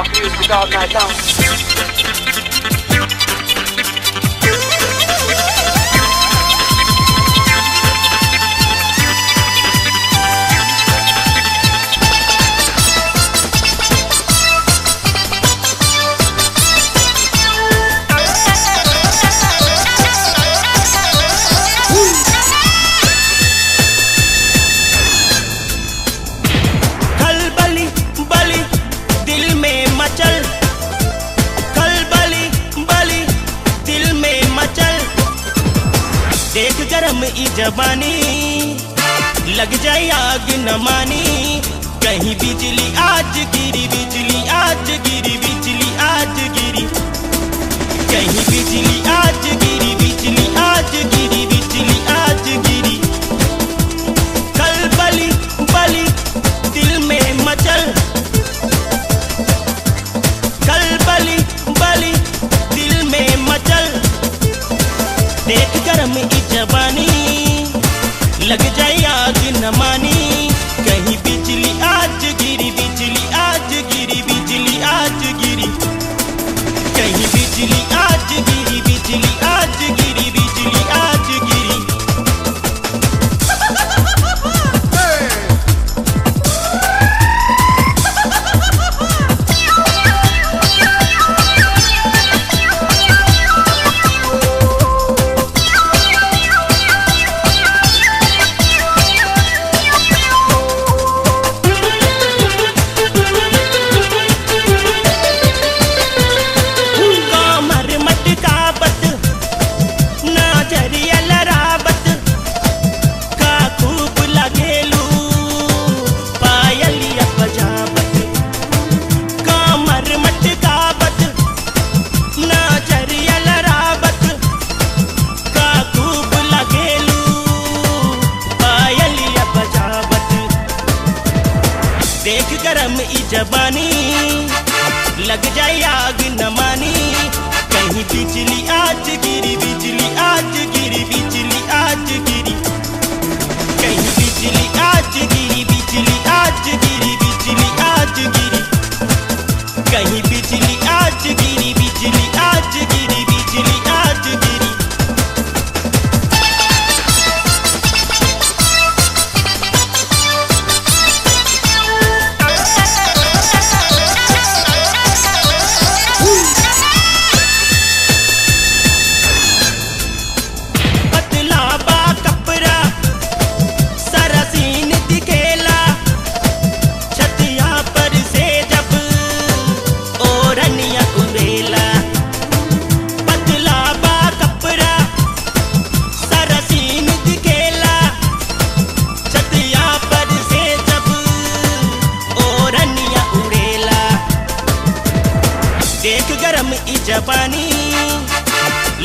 house music all night long. देख गरम ई जवानी लग जाए आग न मानी। कहीं बिजली आज गिरी, बिजली आज गिरी, बिजली आज गिरी। कहीं बिजली आज गिरी, बिजली आज गिरी, बिजली आज गिरी। खलबली बली दिल में मचल, खलबली बली दिल में मचल। देख गरम ई जवानी लग जाए आग न मानी। कहीं बिजली आज गिरी, बिजली आज गिरी, बिजली आज गिरी। कहीं बिजली आज गिरी, बिजली आज गिरी, बिजली आज गिरी। देख गरम ई जवानी लग जाए आग न मानी। कहीं बिजली आज गिरी, बिजली आज गिरी, बिजली आज गिरी। कहीं बिजली आज गिरी, बिजली आज गिरी, बिजली आज गिरी। कहीं बिजली आज गिरी, बिजली आज गिरी, बिजली आज गिरी। देख गरम ई जवानी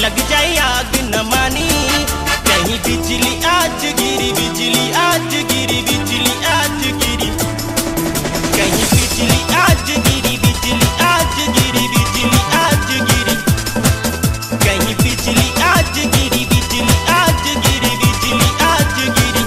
लग जाए आग न मानी। कहीं बिजली आज गिरी, बिजली आज गिरी, बिजली आज गिरी। कहीं बिजली आज गिरी, बिजली आज गिरी, बिजली आज गिरी। कहीं बिजली आज गिरी, बिजली आज गिरी, बिजली आज गिरी।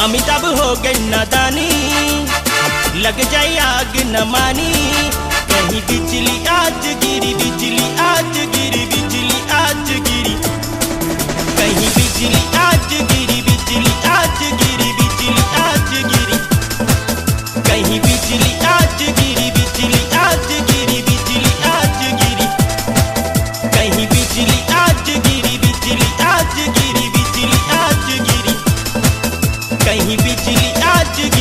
अमिताभ हो गई नादानी लग जाए आग न मानी। कहीं बिजली आज गिरी, बिजली आज गिरी, बिजली आज गिरी। कहीं बिजली आज गिरी, बिजली आज गिरी, बिजली आज गिरी। कहीं बिजली आज गिरी, बिजली आज गिरी, बिजली आज गिरी। कहीं बिजली आज गिरी, बिजली आज गिरी, बिजली आज गिरी। कहीं बिजली आज आज